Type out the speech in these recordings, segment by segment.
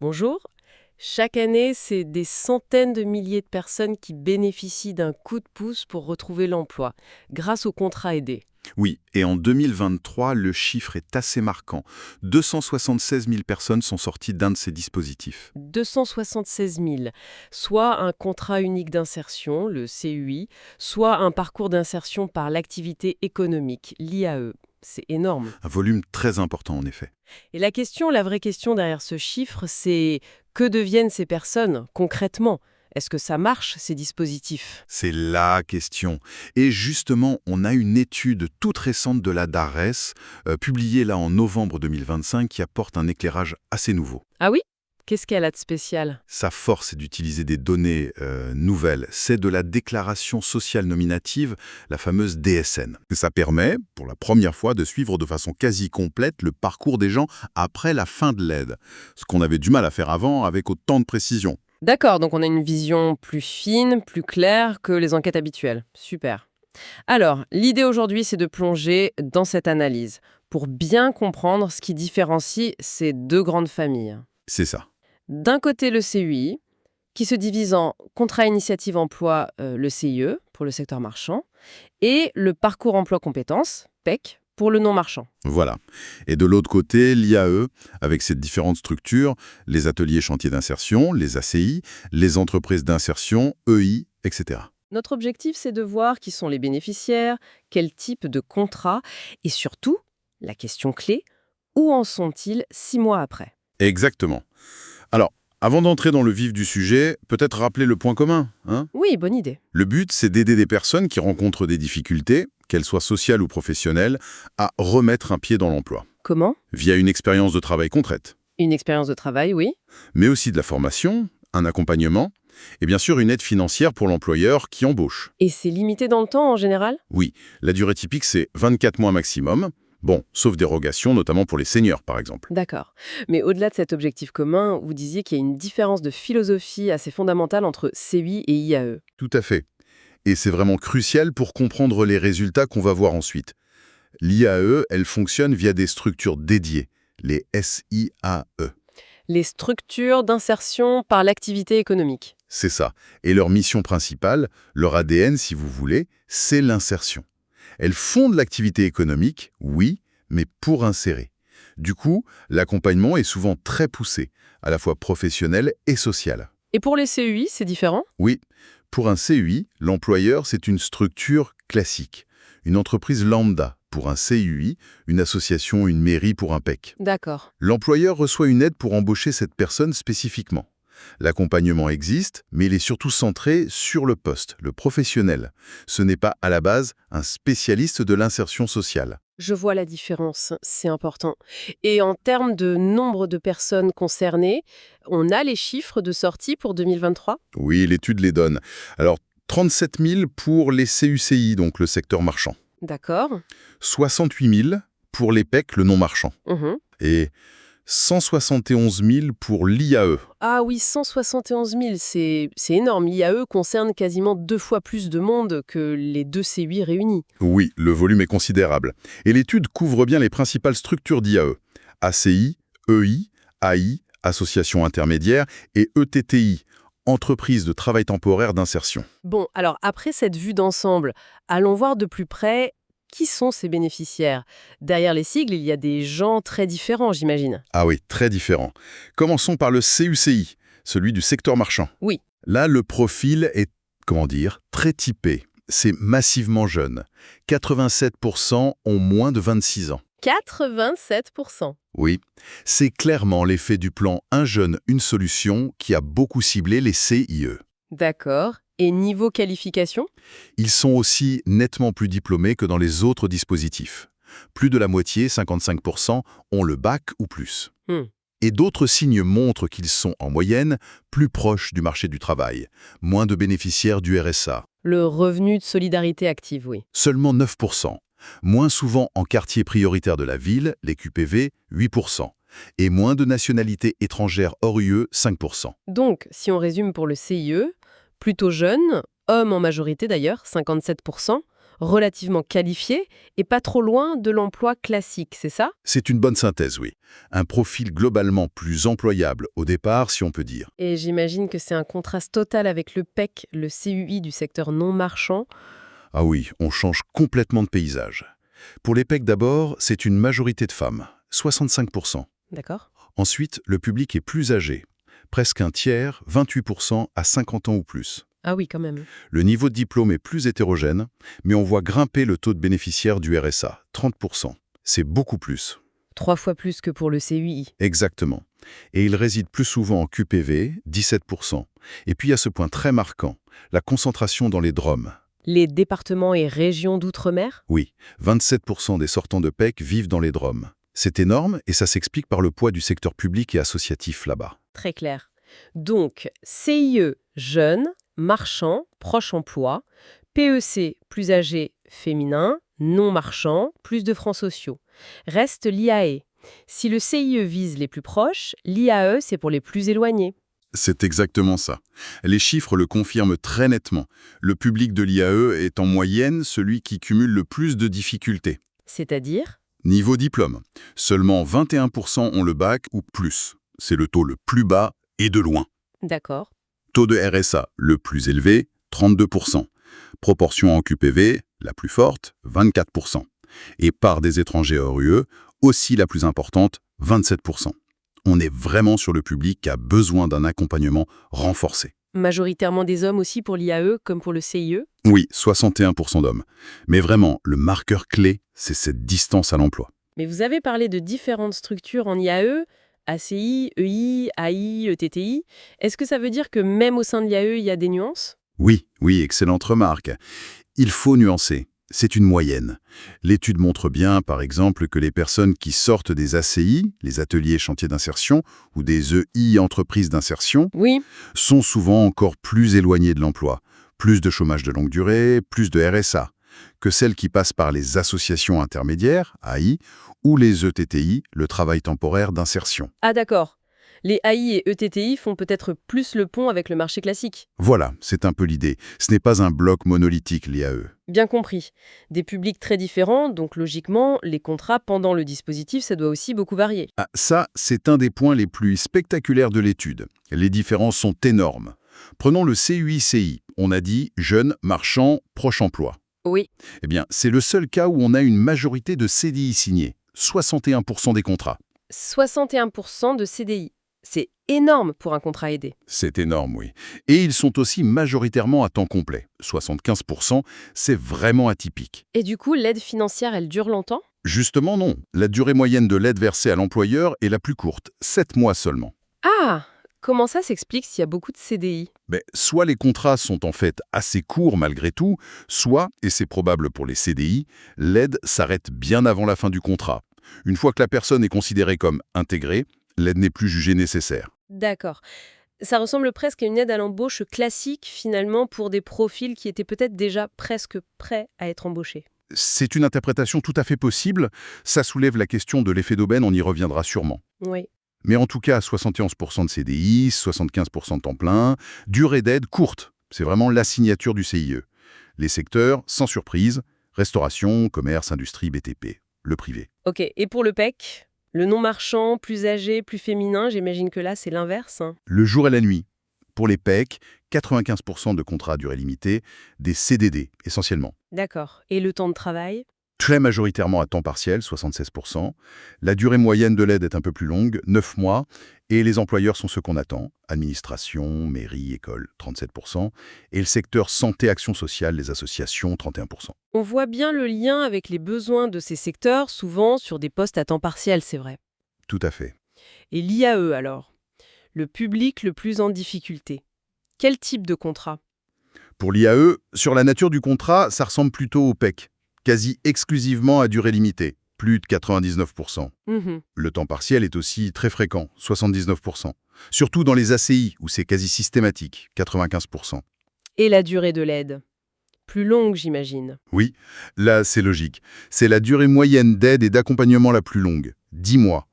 Bonjour. Chaque année, c'est des centaines de milliers de personnes qui bénéficient d'un coup de pouce pour retrouver l'emploi, grâce au contrat aidé. Oui, et en 2023, le chiffre est assez marquant. 276 000 personnes sont sorties d'un de ces dispositifs. 276 000, soit un contrat unique d'insertion, le CUI, soit un parcours d'insertion par l'activité économique, l'IAE. C'est énorme. Un volume très important en effet. Et la vraie question derrière ce chiffre, c'est que deviennent ces personnes concrètement? Est-ce que ça marche, ces dispositifs? C'est la question. Et justement, on a une étude toute récente de la DARES, publiée là en novembre 2025, qui apporte un éclairage assez nouveau. Ah oui? Qu'est-ce qu'elle a de spécial? Sa force est d'utiliser des données nouvelles. C'est de la déclaration sociale nominative, la fameuse DSN. Ça permet, pour la première fois, de suivre de façon quasi complète le parcours des gens après la fin de l'aide. Ce qu'on avait du mal à faire avant avec autant de précision. D'accord, donc on a une vision plus fine, plus claire que les enquêtes habituelles. Super. Alors, l'idée aujourd'hui, c'est de plonger dans cette analyse pour bien comprendre ce qui différencie ces deux grandes familles. C'est ça. D'un côté, le CUI, qui se divise en contrat initiative emploi, le CIE, pour le secteur marchand, et le parcours emploi compétences, PEC, pour le non marchand. Voilà. Et de l'autre côté, l'IAE, avec ses différentes structures, les ateliers chantiers d'insertion, les ACI, les entreprises d'insertion, EI, etc. Notre objectif, c'est de voir qui sont les bénéficiaires, quel type de contrat, et surtout, la question clé, où en sont-ils 6 mois après? Exactement. Alors, avant d'entrer dans le vif du sujet, peut-être rappeler le point commun, hein? Oui, bonne idée. Le but, c'est d'aider des personnes qui rencontrent des difficultés, qu'elles soient sociales ou professionnelles, à remettre un pied dans l'emploi, Comment? via une expérience de travail concrète, Une expérience de travail, oui. mais aussi de la formation, un accompagnement, et bien sûr une aide financière pour l'employeur qui embauche. Et c'est limité dans le temps en général? Oui, la durée typique, c'est 24 mois maximum, bon, sauf dérogation, notamment pour les seniors, par exemple. D'accord. Mais au-delà de cet objectif commun, vous disiez qu'il y a une différence de philosophie assez fondamentale entre CUI et IAE. Tout à fait. Et c'est vraiment crucial pour comprendre les résultats qu'on va voir ensuite. L'IAE, elle fonctionne via des structures dédiées, les SIAE. Les structures d'insertion par l'activité économique. C'est ça. Et leur mission principale, leur ADN si vous voulez, c'est l'insertion. Elles fondent l'activité économique, oui, mais pour insérer. Du coup, l'accompagnement est souvent très poussé, à la fois professionnel et social. Et pour les CUI, c'est différent? Oui, pour un CUI, l'employeur, c'est une structure classique. Une entreprise lambda. Pour un CUI, une association, une mairie pour un PEC. D'accord. L'employeur reçoit une aide pour embaucher cette personne spécifiquement. L'accompagnement existe, mais il est surtout centré sur le poste, le professionnel. Ce n'est pas, à la base, un spécialiste de l'insertion sociale. Je vois la différence, c'est important. Et en termes de nombre de personnes concernées, on a les chiffres de sortie pour 2023? Oui, l'étude les donne. Alors, 37 000 pour les CUCI, donc le secteur marchand. D'accord. 68 000 pour les PEC, le non marchand. Mhm. Et 171 000 pour l'IAE. Ah oui, 171 000, c'est énorme. L'IAE concerne quasiment 2 fois plus de monde que les deux C8 réunis. Oui, le volume est considérable. Et l'étude couvre bien les principales structures d'IAE. ACI, EI, AI, Association intermédiaire, et ETTI, Entreprise de travail temporaire d'insertion. Bon, alors après cette vue d'ensemble, allons voir de plus près qui sont ces bénéficiaires. Derrière les sigles, il y a des gens très différents, j'imagine. Ah oui, très différent. Commençons par le CUCI, celui du secteur marchand. Oui. Là, le profil est, comment dire, très typé. C'est massivement jeune. 87% ont moins de 26 ans. 87%. Oui, c'est clairement l'effet du plan Un jeune, une solution qui a beaucoup ciblé les CIE. D'accord. Et niveau qualification? Ils sont aussi nettement plus diplômés que dans les autres dispositifs. Plus de la moitié, 55%, ont le bac ou plus. Hmm. Et d'autres signes montrent qu'ils sont, en moyenne, plus proches du marché du travail, moins de bénéficiaires du RSA. Le revenu de solidarité active, oui. Seulement 9%. Moins souvent en quartier prioritaire de la ville, les QPV, 8%. Et moins de nationalités étrangères hors UE, 5%. Donc, si on résume pour le CIE, plutôt jeune, homme en majorité d'ailleurs, 57%, relativement qualifié et pas trop loin de l'emploi classique, c'est ça? C'est une bonne synthèse, oui. Un profil globalement plus employable au départ, si on peut dire. Et j'imagine que c'est un contraste total avec le PEC, le CUI du secteur non marchand. Ah oui, on change complètement de paysage. Pour les PEC d'abord, c'est une majorité de femmes, 65%. D'accord? Ensuite, le public est plus âgé, presque un tiers, 28% à 50 ans ou plus. Ah oui, quand même. Le niveau de diplôme est plus hétérogène, mais on voit grimper le taux de bénéficiaires du RSA, 30%. C'est beaucoup plus. 3 fois plus que pour le CUI. Exactement. Et ils résident plus souvent en QPV, 17%. Et puis il y a ce point très marquant, la concentration dans les DROM. Les départements et régions d'outre-mer? Oui, 27% des sortants de PEC vivent dans les DROM. C'est énorme et ça s'explique par le poids du secteur public et associatif là-bas. Très clair. Donc, CIE, jeunes, marchand, proche emploi, PEC, plus âgé, féminin, non marchand, plus de francs sociaux. Reste l'IAE. Si le CIE vise les plus proches, l'IAE, c'est pour les plus éloignés. C'est exactement ça. Les chiffres le confirment très nettement. Le public de l'IAE est en moyenne celui qui cumule le plus de difficultés. C'est-à-dire? Niveau diplôme, seulement 21% ont le bac ou plus. C'est le taux le plus bas et de loin. D'accord. Taux de RSA le plus élevé, 32%. Proportion en QPV, la plus forte, 24%. Et part des étrangers hors UE, aussi la plus importante, 27%. On est vraiment sur le public qui a besoin d'un accompagnement renforcé. Majoritairement des hommes aussi pour l'IAE, comme pour le CIE? Oui, 61% d'hommes. Mais vraiment, le marqueur clé, c'est cette distance à l'emploi. Mais vous avez parlé de différentes structures en IAE, ACI, EI, AI, ETTI. Est-ce que ça veut dire que même au sein de l'IAE, il y a des nuances? Oui, excellente remarque. Il faut nuancer. C'est une moyenne. L'étude montre bien, par exemple, que les personnes qui sortent des ACI, les ateliers chantiers d'insertion, ou des EI, entreprises d'insertion, Oui. sont souvent encore plus éloignées de l'emploi. Plus de chômage de longue durée, plus de RSA, que celles qui passent par les associations intermédiaires, AI, ou les ETTI, le travail temporaire d'insertion. Ah d'accord. Les AI et ETTI font peut-être plus le pont avec le marché classique. Voilà, c'est un peu l'idée. Ce n'est pas un bloc monolithique, l'IAE. Bien compris. Des publics très différents, donc logiquement, les contrats pendant le dispositif, ça doit aussi beaucoup varier. Ah, ça, c'est un des points les plus spectaculaires de l'étude. Les différences sont énormes. Prenons le CUI-CI. On a dit jeune, marchand, proche emploi. Oui. Eh bien, c'est le seul cas où on a une majorité de CDI signés. 61% des contrats. 61% de CDI. C'est énorme pour un contrat aidé. C'est énorme, oui. Et ils sont aussi majoritairement à temps complet. 75%, c'est vraiment atypique. Et du coup, l'aide financière, elle dure longtemps? Justement, non. La durée moyenne de l'aide versée à l'employeur est la plus courte, 7 mois seulement. Ah! Comment ça s'explique s'il y a beaucoup de CDI? Mais soit les contrats sont en fait assez courts malgré tout, soit, et c'est probable pour les CDI, l'aide s'arrête bien avant la fin du contrat. Une fois que la personne est considérée comme intégrée, l'aide n'est plus jugée nécessaire. D'accord. Ça ressemble presque à une aide à l'embauche classique, finalement, pour des profils qui étaient peut-être déjà presque prêts à être embauchés. C'est une interprétation tout à fait possible. Ça soulève la question de l'effet d'aubaine, on y reviendra sûrement. Oui. Mais en tout cas, 71% de CDI, 75% de temps plein, durée d'aide courte. C'est vraiment la signature du CIE. Les secteurs, sans surprise, restauration, commerce, industrie, BTP, le privé. Ok. Et pour le PEC? Le non-marchand, plus âgé, plus féminin, j'imagine que là, c'est l'inverse, hein. Le jour et la nuit. Pour les PEC, 95% de contrats à durée limitée, des CDD essentiellement. D'accord. Et le temps de travail? Très majoritairement à temps partiel, 76%. La durée moyenne de l'aide est un peu plus longue, 9 mois, et les employeurs sont ceux qu'on attend, administration, mairie, école, 37%, et le secteur santé-action sociale, les associations, 31%. On voit bien le lien avec les besoins de ces secteurs, souvent sur des postes à temps partiel, c'est vrai. Tout à fait. Et l'IAE alors? Le public le plus en difficulté. Quel type de contrat? Pour l'IAE, sur la nature du contrat, ça ressemble plutôt au PEC, quasi exclusivement à durée limitée, plus de 99%. Le temps partiel est aussi très fréquent, 79%. Surtout dans les ACI, où c'est quasi systématique, 95%. Et la durée de l'aide? Plus longue, j'imagine. Oui, là c'est logique. C'est la durée moyenne d'aide et d'accompagnement la plus longue, 10 mois.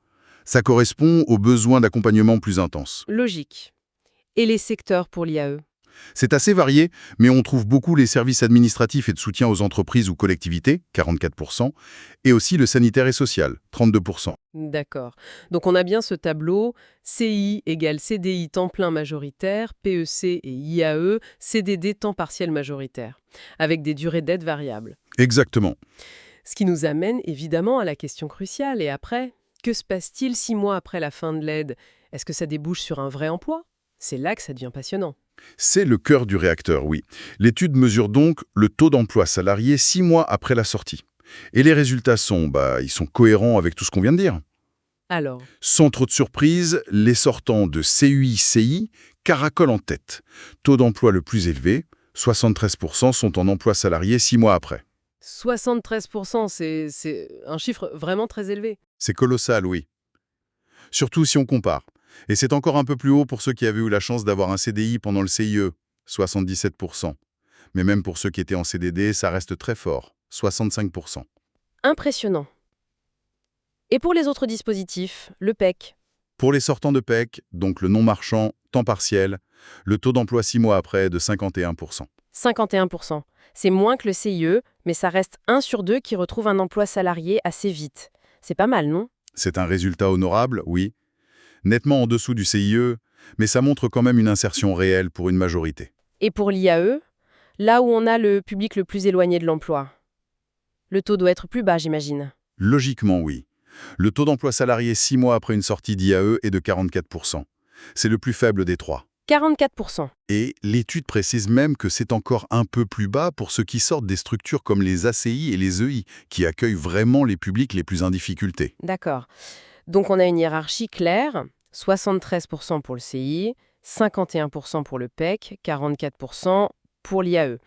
Ça correspond aux besoins d'accompagnement plus intenses. Logique. Et les secteurs pour l'IAE? C'est assez varié, mais on trouve beaucoup les services administratifs et de soutien aux entreprises ou collectivités, 44%, et aussi le sanitaire et social, 32%. D'accord. Donc on a bien ce tableau CI égale CDI temps plein majoritaire, PEC et IAE, CDD temps partiel majoritaire, avec des durées d'aide variables. Exactement. Ce qui nous amène évidemment à la question cruciale. Et après, que se passe-t-il 6 mois après la fin de l'aide? Est-ce que ça débouche sur un vrai emploi? C'est là que ça devient passionnant. C'est le cœur du réacteur, oui. L'étude mesure donc le taux d'emploi salarié 6 mois après la sortie. Et les résultats ils sont cohérents avec tout ce qu'on vient de dire. Alors, Sans trop de surprise, les sortants de CUI-CI caracolent en tête. Taux d'emploi le plus élevé, 73% sont en emploi salarié 6 mois après. 73%, c'est un chiffre vraiment très élevé. C'est colossal, oui. Surtout si on compare. Et c'est encore un peu plus haut pour ceux qui avaient eu la chance d'avoir un CDI pendant le CIE, 77%. Mais même pour ceux qui étaient en CDD, ça reste très fort, 65%. Impressionnant. Et pour les autres dispositifs, le PEC, Pour les sortants de PEC, donc le non-marchand, temps partiel, le taux d'emploi 6 mois après est de 51%. 51%. C'est moins que le CIE, mais ça reste 1 sur 2 qui retrouve un emploi salarié assez vite. C'est pas mal, non? C'est un résultat honorable, oui, nettement en dessous du CIE, mais ça montre quand même une insertion réelle pour une majorité. Et pour l'IAE, là où on a le public le plus éloigné de l'emploi, le taux doit être plus bas, j'imagine. Logiquement, oui. Le taux d'emploi salarié 6 mois après une sortie d'IAE est de 44%. C'est le plus faible des trois. 44%. Et l'étude précise même que c'est encore un peu plus bas pour ceux qui sortent des structures comme les ACI et les EI, qui accueillent vraiment les publics les plus en difficulté. D'accord. Donc on a une hiérarchie claire, 73% pour le CI, 51% pour le PEC, 44% pour l'IAE.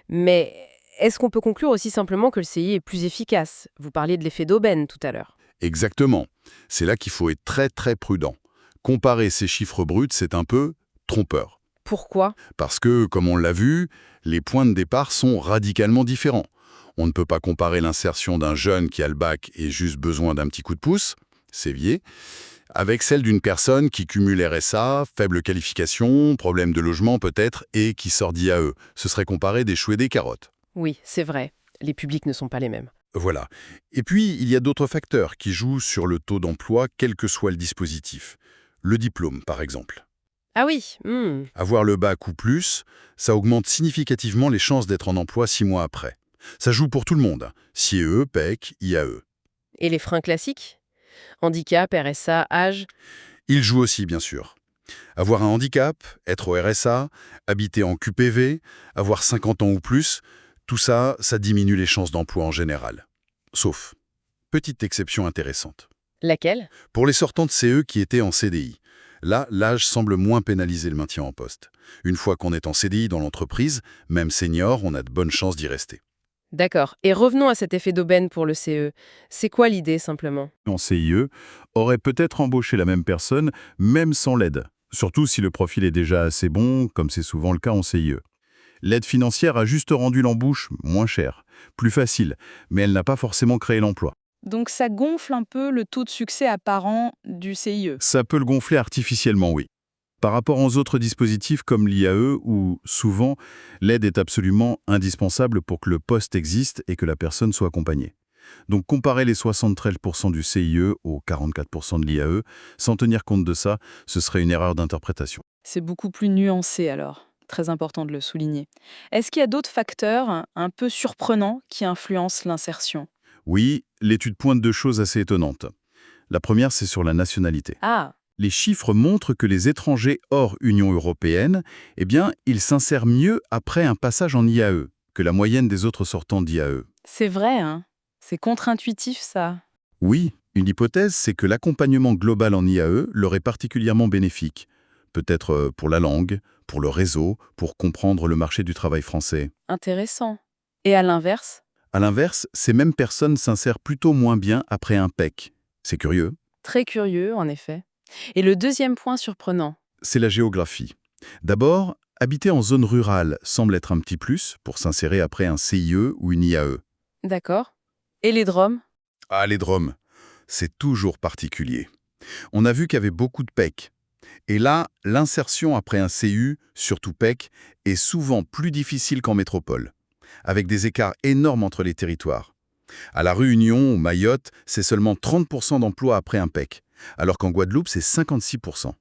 Mais est-ce qu'on peut conclure aussi simplement que le CI est plus efficace? Vous parliez de l'effet d'aubaine tout à l'heure. Exactement. C'est là qu'il faut être très très prudent. Comparer ces chiffres bruts, c'est un peu trompeur. Pourquoi? Parce que, comme on l'a vu, les points de départ sont radicalement différents. On ne peut pas comparer l'insertion d'un jeune qui a le bac et juste besoin d'un petit coup de pouce, sévier, avec celle d'une personne qui cumule RSA, faible qualification, problème de logement peut-être, et qui sort d'IAE. Ce serait comparer des choux et des carottes. Oui, c'est vrai. Les publics ne sont pas les mêmes. Voilà. Et puis, il y a d'autres facteurs qui jouent sur le taux d'emploi, quel que soit le dispositif. Le diplôme, par exemple. Ah oui, Avoir le bac ou plus, ça augmente significativement les chances d'être en emploi 6 mois après. Ça joue pour tout le monde. CIE, PEC, IAE. Et les freins classiques? Handicap, RSA, âge? Ils jouent aussi, bien sûr. Avoir un handicap, être au RSA, habiter en QPV, avoir 50 ans ou plus, tout ça, ça diminue les chances d'emploi en général. Sauf, petite exception intéressante. Laquelle? Pour les sortants de CE qui étaient en CDI, là, l'âge semble moins pénaliser le maintien en poste. Une fois qu'on est en CDI dans l'entreprise, même senior, on a de bonnes chances d'y rester. D'accord. Et revenons à cet effet d'aubaine pour le CE. C'est quoi l'idée, simplement? En CIE, aurait peut-être embauché la même personne, même sans l'aide. Surtout si le profil est déjà assez bon, comme c'est souvent le cas en CIE. L'aide financière a juste rendu l'embauche moins chère, plus facile, mais elle n'a pas forcément créé l'emploi. Donc ça gonfle un peu le taux de succès apparent du CIE. Ça peut le gonfler artificiellement, oui. Par rapport aux autres dispositifs comme l'IAE, où, souvent, l'aide est absolument indispensable pour que le poste existe et que la personne soit accompagnée. Donc comparer les 73% du CIE aux 44% de l'IAE, sans tenir compte de ça, ce serait une erreur d'interprétation. C'est beaucoup plus nuancé alors. Très important de le souligner. Est-ce qu'il y a d'autres facteurs un peu surprenants qui influencent l'insertion? Oui, l'étude pointe deux choses assez étonnantes. La première, c'est sur la nationalité. Ah, Les chiffres montrent que les étrangers hors Union européenne, ils s'insèrent mieux après un passage en IAE que la moyenne des autres sortants d'IAE. c'est vrai, hein. C'est contre-intuitif ça. Oui, une hypothèse, c'est que l'accompagnement global en IAE leur est particulièrement bénéfique. Peut-être pour la langue, pour le réseau, pour comprendre le marché du travail français. Intéressant. Et à l'inverse? À l'inverse, ces mêmes personnes s'insèrent plutôt moins bien après un PEC. C'est curieux. Très curieux, en effet. Et le deuxième point surprenant? C'est la géographie. D'abord, habiter en zone rurale semble être un petit plus pour s'insérer après un CIE ou une IAE. D'accord. Et les DROM? Ah, les DROM, c'est toujours particulier. On a vu qu'il y avait beaucoup de PEC. Et là, l'insertion après un CU, surtout PEC, est souvent plus difficile qu'en métropole, avec des écarts énormes entre les territoires. À La Réunion ou Mayotte, c'est seulement 30% d'emplois après un PEC, alors qu'en Guadeloupe, c'est 56%.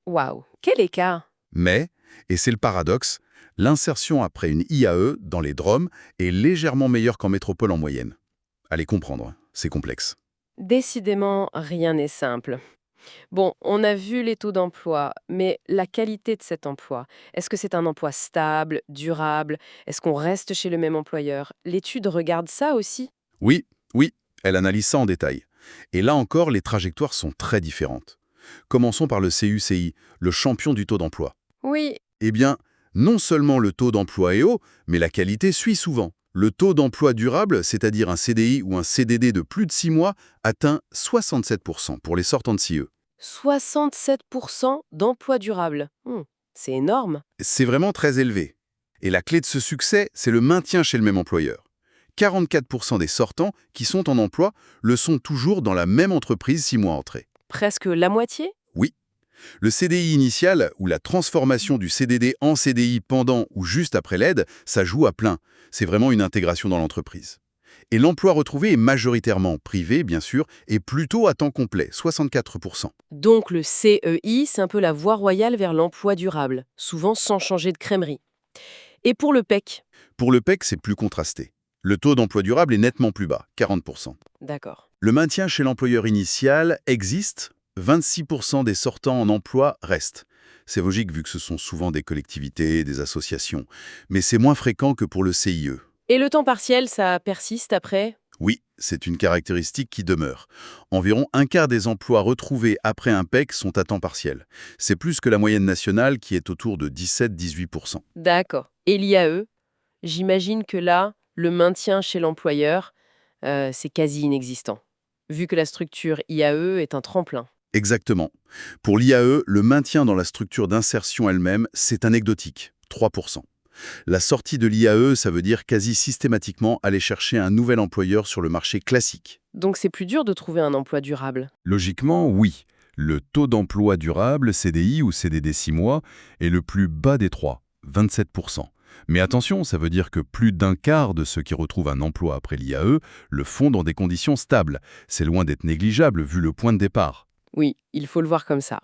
Waouh, quel écart! Mais, et c'est le paradoxe, l'insertion après une IAE dans les DROM est légèrement meilleure qu'en métropole en moyenne. Allez comprendre, c'est complexe. Décidément, rien n'est simple. Bon, on a vu les taux d'emploi, mais la qualité de cet emploi, est-ce que c'est un emploi stable, durable? Est-ce qu'on reste chez le même employeur? L'étude regarde ça aussi? Oui, oui, elle analyse ça en détail. Et là encore, les trajectoires sont très différentes. Commençons par le CUCI, le champion du taux d'emploi. Oui, Eh bien, non seulement le taux d'emploi est haut, mais la qualité suit souvent. Le taux d'emploi durable, c'est-à-dire un CDI ou un CDD de plus de 6 mois, atteint 67% pour les sortants de CIE. 67% d'emploi durable. C'est énorme. C'est vraiment très élevé. Et la clé de ce succès, c'est le maintien chez le même employeur. 44% des sortants qui sont en emploi le sont toujours dans la même entreprise 6 mois entrés. Presque la moitié? Oui. Le CDI initial, ou la transformation du CDD en CDI pendant ou juste après l'aide, ça joue à plein. C'est vraiment une intégration dans l'entreprise. Et l'emploi retrouvé est majoritairement privé, bien sûr, et plutôt à temps complet, 64%. Donc le CEI, c'est un peu la voie royale vers l'emploi durable, souvent sans changer de crèmerie. Et pour le PEC? Pour le PEC, c'est plus contrasté. Le taux d'emploi durable est nettement plus bas, 40%. D'accord. Le maintien chez l'employeur initial existe, 26% des sortants en emploi restent. C'est logique vu que ce sont souvent des collectivités, des associations, mais c'est moins fréquent que pour le CIE. Et le temps partiel, ça persiste après? Oui, c'est une caractéristique qui demeure. Environ un quart des emplois retrouvés après un PEC sont à temps partiel. C'est plus que la moyenne nationale qui est autour de 17-18%. D'accord. Et l'IAE? J'imagine que là, le maintien chez l'employeur, c'est quasi inexistant, vu que la structure IAE est un tremplin. Exactement. Pour l'IAE, le maintien dans la structure d'insertion elle-même, c'est anecdotique, 3%. La sortie de l'IAE, ça veut dire quasi systématiquement aller chercher un nouvel employeur sur le marché classique. Donc c'est plus dur de trouver un emploi durable. Logiquement, oui. Le taux d'emploi durable, CDI ou CDD 6 mois, est le plus bas des trois, 27%. Mais attention, ça veut dire que plus d'un quart de ceux qui retrouvent un emploi après l'IAE le font dans des conditions stables. C'est loin d'être négligeable vu le point de départ. Oui, il faut le voir comme ça.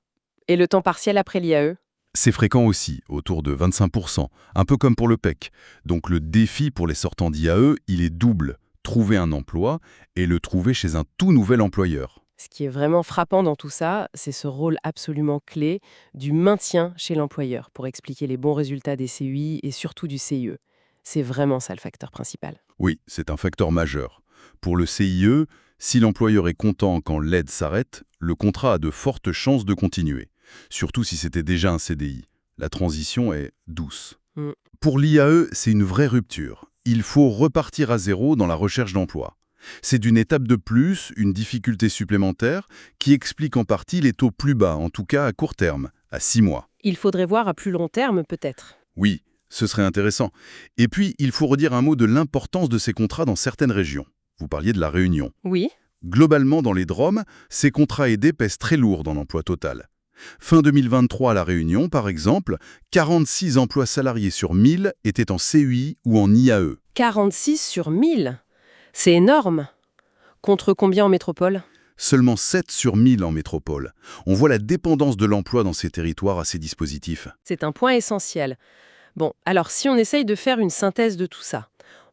Et le temps partiel après l'IAE? C'est fréquent aussi, autour de 25%, un peu comme pour le PEC. Donc le défi pour les sortants d'IAE, il est double. Trouver un emploi et le trouver chez un tout nouvel employeur. Ce qui est vraiment frappant dans tout ça, c'est ce rôle absolument clé du maintien chez l'employeur pour expliquer les bons résultats des CUI et surtout du CIE. C'est vraiment ça le facteur principal. Oui, c'est un facteur majeur. Pour le CIE, si l'employeur est content quand l'aide s'arrête, le contrat a de fortes chances de continuer. Surtout si c'était déjà un CDI. La transition est douce. Mm. Pour l'IAE, c'est une vraie rupture. Il faut repartir à zéro dans la recherche d'emploi. C'est d'une étape de plus, une difficulté supplémentaire, qui explique en partie les taux plus bas, en tout cas à court terme, à 6 mois. Il faudrait voir à plus long terme peut-être. Oui, ce serait intéressant. Et puis, il faut redire un mot de l'importance de ces contrats dans certaines régions. Vous parliez de la Réunion. Oui. Globalement, dans les DROM, ces contrats aidés pèsent très lourd dans l'emploi total. Fin 2023 à La Réunion, par exemple, 46 emplois salariés sur 1000 étaient en CUI ou en IAE. 46 sur 1000. C'est énorme. Contre combien en métropole? Seulement 7 sur 1000 en métropole. On voit la dépendance de l'emploi dans ces territoires à ces dispositifs. C'est un point essentiel. Bon, alors si on essaye de faire une synthèse de tout ça,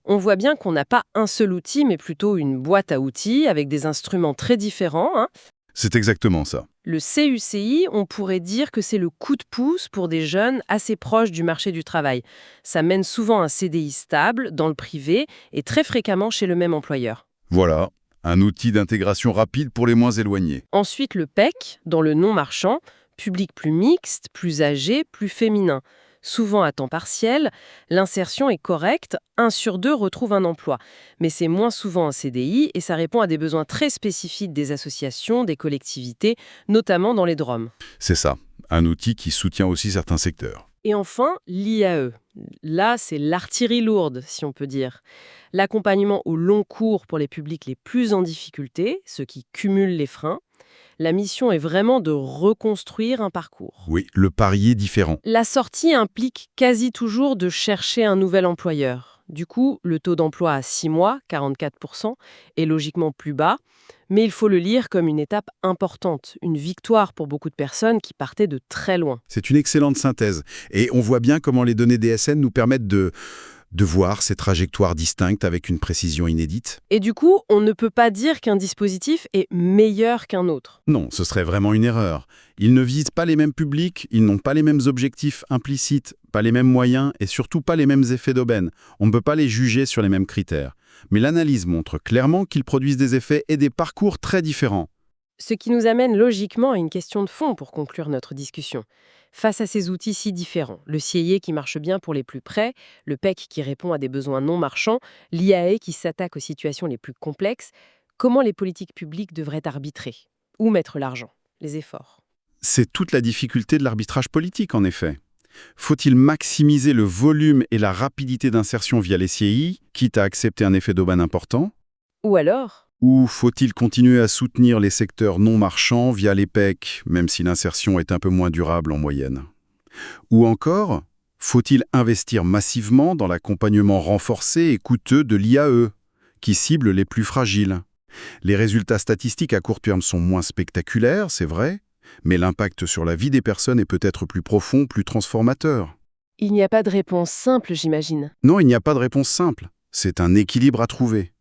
on voit bien qu'on n'a pas un seul outil, mais plutôt une boîte à outils avec des instruments très différents, hein. C'est exactement ça. Le CUCI, on pourrait dire que c'est le coup de pouce pour des jeunes assez proches du marché du travail. Ça mène souvent à un CDI stable, dans le privé, et très fréquemment chez le même employeur. Voilà, un outil d'intégration rapide pour les moins éloignés. Ensuite, le PEC, dans le non marchand, public plus mixte, plus âgé, plus féminin. Souvent à temps partiel, l'insertion est correcte, 1 sur 2 retrouve un emploi. Mais c'est moins souvent un CDI et ça répond à des besoins très spécifiques des associations, des collectivités, notamment dans les DROM. C'est ça, un outil qui soutient aussi certains secteurs. Et enfin, l'IAE. Là, c'est l'artillerie lourde, si on peut dire. L'accompagnement au long cours pour les publics les plus en difficulté, ceux qui cumulent les freins. La mission est vraiment de reconstruire un parcours. Oui, le pari est différent. La sortie implique quasi toujours de chercher un nouvel employeur. Du coup, le taux d'emploi à 6 mois, 44%, est logiquement plus bas, mais il faut le lire comme une étape importante, une victoire pour beaucoup de personnes qui partaient de très loin. C'est une excellente synthèse. Et on voit bien comment les données DSN nous permettent de voir ces trajectoires distinctes avec une précision inédite. Et du coup, on ne peut pas dire qu'un dispositif est meilleur qu'un autre. Non, ce serait vraiment une erreur. Ils ne visent pas les mêmes publics, ils n'ont pas les mêmes objectifs implicites, pas les mêmes moyens et surtout pas les mêmes effets d'aubaine. On ne peut pas les juger sur les mêmes critères. Mais l'analyse montre clairement qu'ils produisent des effets et des parcours très différents. Ce qui nous amène logiquement à une question de fond pour conclure notre discussion. Face à ces outils si différents, le CIE qui marche bien pour les plus près, le PEC qui répond à des besoins non marchands, l'IAE qui s'attaque aux situations les plus complexes, comment les politiques publiques devraient arbitrer? Où mettre l'argent, les efforts? C'est toute la difficulté de l'arbitrage politique, en effet. Faut-il maximiser le volume et la rapidité d'insertion via les CIE, quitte à accepter un effet d'aubaine important? Ou alors, Ou faut-il continuer à soutenir les secteurs non marchands via les PEC, même si l'insertion est un peu moins durable en moyenne? Ou encore, faut-il investir massivement dans l'accompagnement renforcé et coûteux de l'IAE, qui cible les plus fragiles? Les résultats statistiques à court terme sont moins spectaculaires, c'est vrai, mais l'impact sur la vie des personnes est peut-être plus profond, plus transformateur. il n'y a pas de réponse simple, j'imagine. Non, il n'y a pas de réponse simple. C'est un équilibre à trouver.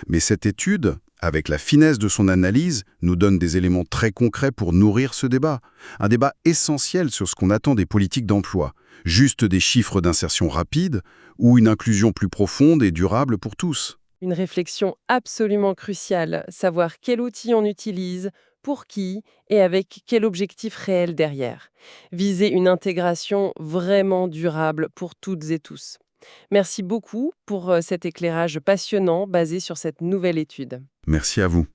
Mais cette étude, avec la finesse de son analyse, nous donne des éléments très concrets pour nourrir ce débat. Un débat essentiel sur ce qu'on attend des politiques d'emploi. Juste des chiffres d'insertion rapide ou une inclusion plus profonde et durable pour tous. Une réflexion absolument cruciale, savoir quel outil on utilise, pour qui et avec quel objectif réel derrière. Viser une intégration vraiment durable pour toutes et tous. Merci beaucoup pour cet éclairage passionnant basé sur cette nouvelle étude. Merci à vous.